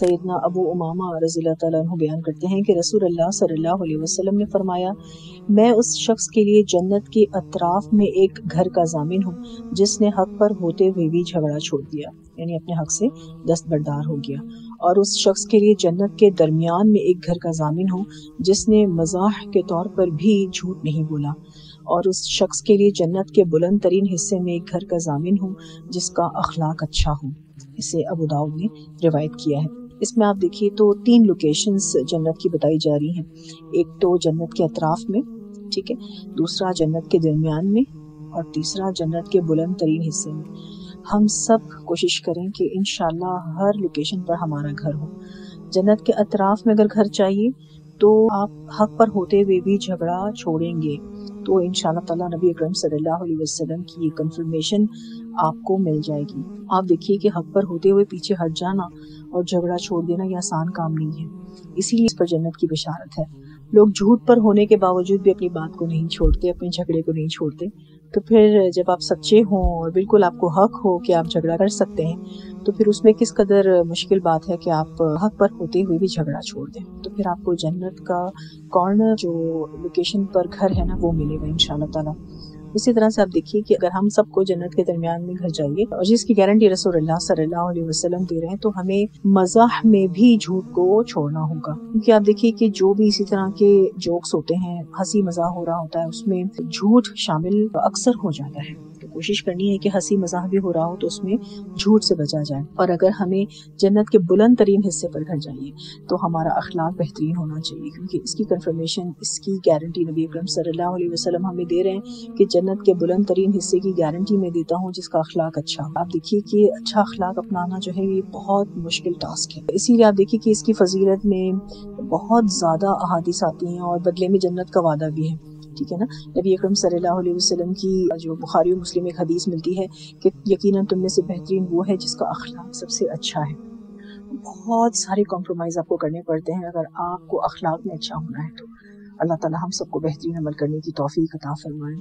सैयदना Abu Umama रज़ी अल्लाह तआला अन्हु बयान करते हैं कि रसूल अल्लाह सल्लल्लाहु अलैहि वसल्लम ने फरमाया, मैं उस शख्स के लिए जन्नत के अतराफ में एक घर का जामिन हूँ जिसने हक पर होते हुए भी झगड़ा छोड़ दिया, यानी अपने हक से दस्तबरदार हो गया। और उस शख्स के लिए जन्नत के दरमियान में एक घर का जामिन हूँ जिसने मजाह के तौर पर भी झूठ नहीं बोला। और उस शख्स के लिए जन्नत के बुलंद तरीन हिस्से में एक घर का जामिन हूँ जिसका अखलाक अच्छा हो। इसे अबू दाऊद ने रिवायत किया है। इसमें आप देखिए तो 3 लोकेशंस जन्नत की बताई जा रही हैं। एक तो जन्नत के अतराफ में, ठीक है, दूसरा जन्नत के दरमियान में, और तीसरा जन्नत के बुलंद तरीन हिस्से में। हम सब कोशिश करें कि इंशाल्लाह हर लोकेशन पर हमारा घर हो। जन्नत के अतराफ में अगर घर चाहिए तो आप हक पर होते हुए भी झगड़ा छोड़ेंगे तो इंशाल्लाह ताला नबी अकरम सल्लल्लाहु अलैहि वसल्लम की ये कंफर्मेशन आपको मिल जाएगी। आप देखिए कि हक पर होते हुए पीछे हट जाना और झगड़ा छोड़ देना ये आसान काम नहीं है, इसीलिए इस पर जन्नत की बशारत है। लोग झूठ पर होने के बावजूद भी अपनी बात को नहीं छोड़ते, अपने झगड़े को नहीं छोड़ते। तो फिर जब आप सच्चे हों और बिल्कुल आपको हक हो कि आप झगड़ा कर सकते हैं, तो फिर उसमें किस कदर मुश्किल बात है कि आप हक पर होते हुए भी झगड़ा छोड़ दें। तो फिर आपको जन्नत का कॉर्नर जो लोकेशन पर घर है ना वो मिलेगा इंशाल्लाह ताला। इसी तरह से आप देखिए कि अगर हम सबको जन्नत के दरमियान में घर चाहिए और जिसकी गारंटी रसूलुल्लाह सल्लल्लाहु अलैहि वसल्लम दे रहे हैं, तो हमें मज़ाह में भी झूठ को छोड़ना होगा। क्योंकि आप देखिए कि जो भी इसी तरह के जोक्स होते हैं, हंसी मजाक हो रहा होता है, उसमें झूठ शामिल अक्सर हो जाता है। तो कोशिश करनी है कि हंसी मजाक भी हो रहा हो तो उसमें झूठ से बचा जाए। और अगर हमें जन्नत के बुलंद तरीन हिस्से पर घर चाहिए तो हमारा अखलाक बेहतरीन होना चाहिए, क्योंकि इसकी कंफर्मेशन, इसकी गारंटी नबी अकरम सल्लल्लाहु अलैहि वसल्लम हमें दे रहे हैं कि जन्नत के बुलंद तरीन हिस्से की गारंटी मैं देता हूँ जिसका अखलाक अच्छा। आप देखिए कि अच्छा अखलाक अपनाना जो है ये बहुत मुश्किल टास्क है। इसीलिए आप देखिए कि इसकी फजीलत में बहुत ज्यादा अहादीस आती हैं और बदले में जन्नत का वादा भी है, ठीक है ना। नबी अकरम सल्लल्लाहु अलैहि वसल्लम की जो बुखारी और मुस्लिम एक हदीस मिलती है कि यकीनन तुम में से बेहतरीन वो है जिसका अखलाक सबसे अच्छा है। बहुत सारे कॉम्प्रोमाइज आपको करने पड़ते हैं अगर आपको अखलाक में अच्छा होना है। तो अल्लाह ताला हम सबको बेहतरीन अमल करने की तौफीक अता फरमाए।